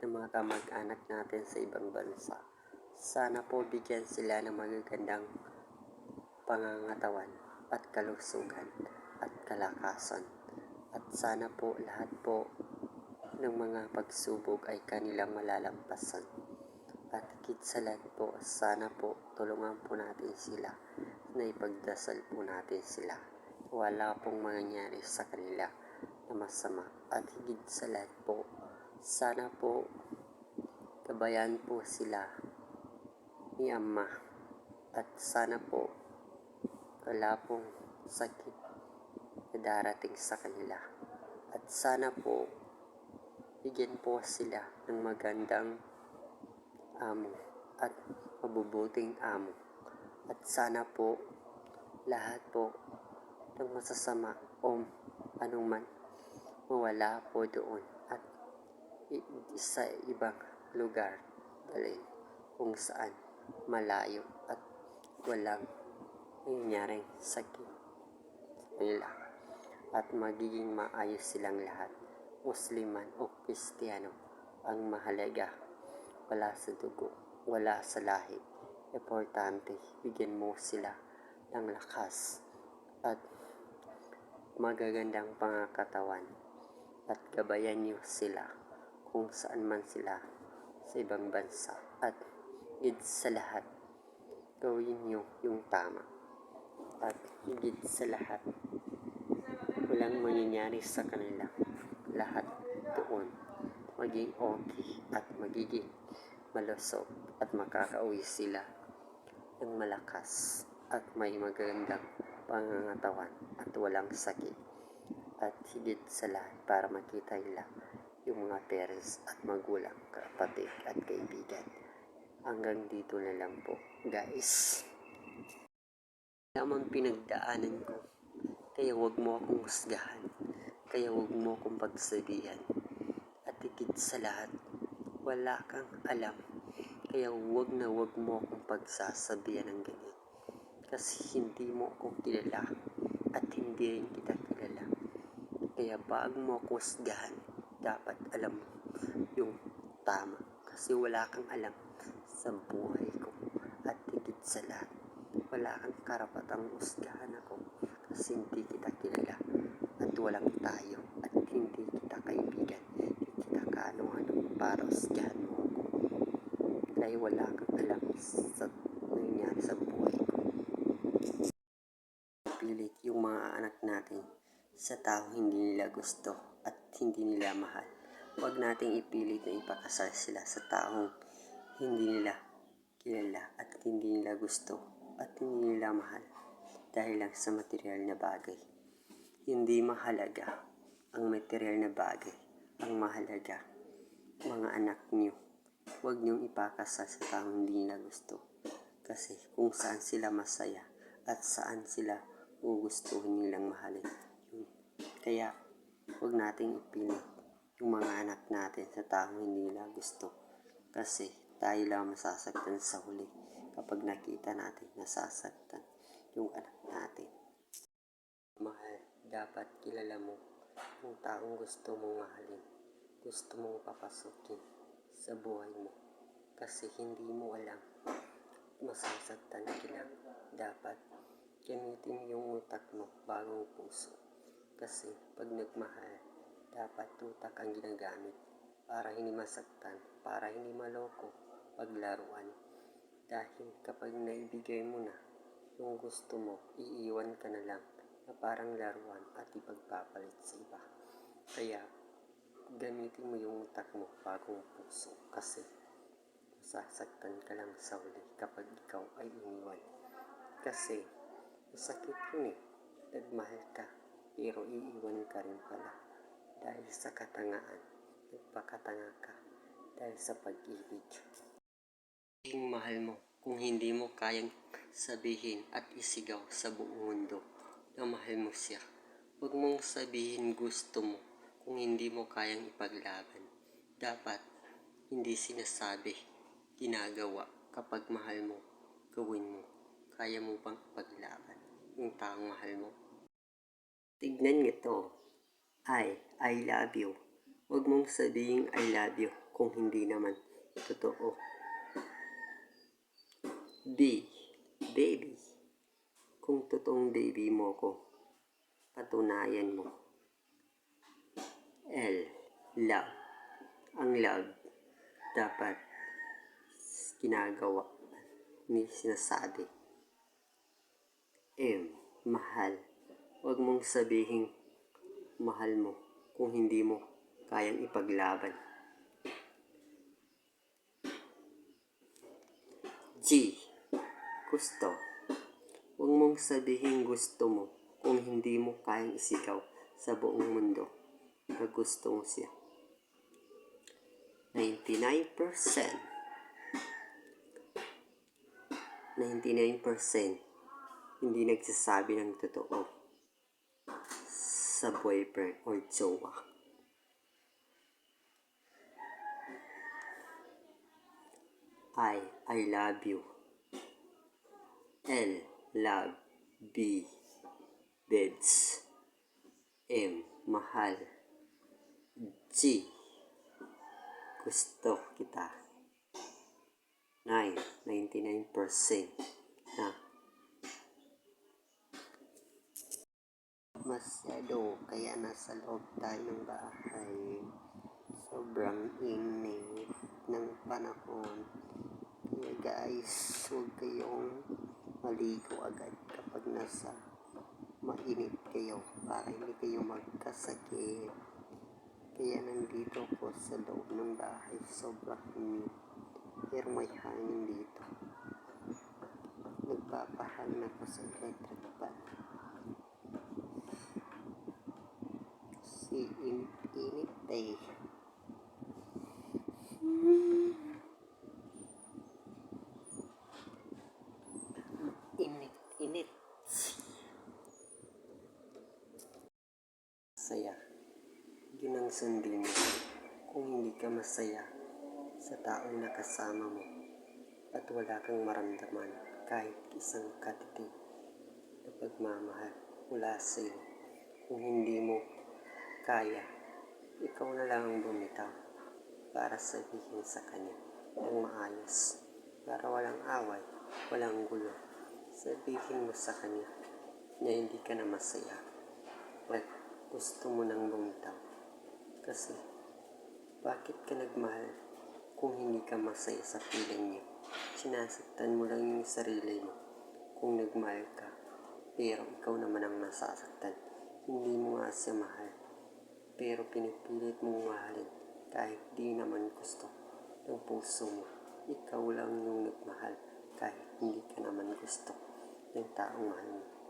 ng mga kamag-anak natin sa ibang bansa. Sana po bigyan sila ng magagandang pangangatawan at kalusugan at kalakasan. At sana po lahat po ng mga pagsubok ay kanilang malalampasan. At higit sa lahat po, sana po tulungan po natin sila na ipagdasal po natin sila. Wala pong mangyayari sa kanila na masama. At higit sa lahat po, sana po gabayan po sila ni Ama. At sana po wala pong sakit na darating sa kanila. At sana po bigyan po sila ng magandang amo at mabubuting amo. At sana po lahat po ng masasama o anuman mawala po doon at sa ibang lugar dalhin kung saan malayo at walang nangyaring sakit nila at magiging maayos silang lahat. Musliman o Kristiyano, ang mahalaga wala sa dugo, wala sa lahi. Importante, bigyan mo sila ng lakas at magagandang pangakatawan at gabayan niyo sila kung saan man sila sa ibang bansa. At higit sa lahat, gawin niyo yung tama. At higit sa lahat, walang mangyayari sa kanila. Lahat doon maging okay at magiging malusog at makakauwi sila ng malakas at may magandang pangangatawan at walang sakit. At higit sa lahat para makita nila yung mga parents at magulang, kapatid at kaibigan. Hanggang dito na lang po, guys. Naman pinagdaanan ko, kaya wag mo akong husgahan, kaya wag mo akong pagsabihan. At higit sa lahat, wala kang alam, kaya wag mo akong pagsasabihan ng ganyan. Kasi hindi mo ako kilala at hindi rin kita kilala. Kaya bago mo ako husgahan, dapat alam mo yung tama. Kasi wala kang alam sa buhay ko. At higit sa lahat, wala kang karapatang husgahan ako kasi hindi kita kilala at walang tayo at hindi kita kaibigan, hindi kita kaano-ano para husgahan mo ako dahil wala kang alam sa nangyayari sa buhay ko. Pilit yung mga anak natin sa tao hindi nila gusto at hindi nila mahal. Huwag nating ipilit na ipakasal sila sa taong hindi nila kilala at hindi nila gusto at hindi nila mahal dahil lang sa material na bagay. Hindi mahalaga ang material na bagay. Ang mahalaga, mga anak niyo, huwag niyong ipakasal sa taong hindi nila gusto. Kasi kung saan sila masaya at saan sila gugustuhin nilang mahalin. Kaya huwag nating ipilit yung mga anak natin sa taong hindi nila gusto. Kasi tayo lang masasaktan sa huli kapag nakita natin nasasaktan yung anak natin. Mahal, dapat kilala mo yung taong gusto mong mahalin, gusto mong papasukin sa buhay mo. Kasi hindi mo alam, masasaktan ka. Dapat gamitin yung utak mo bagong puso. Kasi pag nagmahal, dapat utak ang ginagamit para hindi masaktan, para hindi maloko, paglaruan. Dahil kapag naibigay mo na yung gusto mo, iiwan ka na lang na parang laruan at ipagpapalit sa iba. Kaya gamitin mo yung utak mo bagong puso kasi masasaktan ka lang sa huli kapag ikaw ay iniwan. Kasi masakit yun nagmahal ka pero iiwan ka rin pala dahil sa katangaan. Nagpakatanga ka dahil sa pag-ibig. Yung mahal mo kung hindi mo kayang sabihin at isigaw sa buong mundo na mahal mo siya. Huwag mong sabihin gusto mo kung hindi mo kayang ipaglaban. Dapat hindi sinasabi, ginagawa. Kapag mahal mo, gawin mo. Kaya mo bang ipaglaban yung taong mahal mo? Tignan nyo to. I love you. Huwag mong sabihin I love you kung hindi naman totoo. B. Baby. Kung totoong baby mo ko, patunayan mo. L. Love. Ang love dapat ginagawa ni sinasabi. M. Mahal. Huwag mong sabihin mahal mo kung hindi mo kayang ipaglaban. G. Gusto. Huwag mong sabihin gusto mo kung hindi mo kayang isigaw sa buong mundo na gusto mo siya. 99% hindi nagsasabi ng totoo sa boyfriend or jowa. I love you. L. Love. B. Beds. M. Mahal. G. Gusto kita. 99% na masyado kaya nasa loob tayo ng bahay. Sobrang init ng panahon. Kaya guys, huwag kayong maligo agad kapag nasa mainit kayo para hindi kayo magkasakit. Kaya nandito ko sa loob ng bahay. Sobrang init. Pero may hangin dito. Nagpapahangin ako sa electric fan. Si init eh. Init. Saya. Yun ang sundin mo. Kung hindi ka masaya sa taong nakasama mo at wala kang maramdaman kahit isang katitig na pagmamahal mula sa iyo. Kung hindi mo kaya, ikaw na lang ang bumitaw para sabihin sa kanya ng maayos, para walang away, walang gulo. Sabihin mo sa kanya na hindi ka na masaya at gusto mo nang bumitaw. Kasi bakit ka nagmahal kung hindi ka masaya sa feeling niya? Sinasaktan mo lang yung sarili mo kung nagmahal ka, pero ikaw naman ang nasasaktan. Hindi mo nga siya mahal, pero pinipilit mong mahalin kahit di naman gusto ng puso mo. Ikaw lang yung nagmahal kahit hindi ka naman gusto ng taong mahal mo.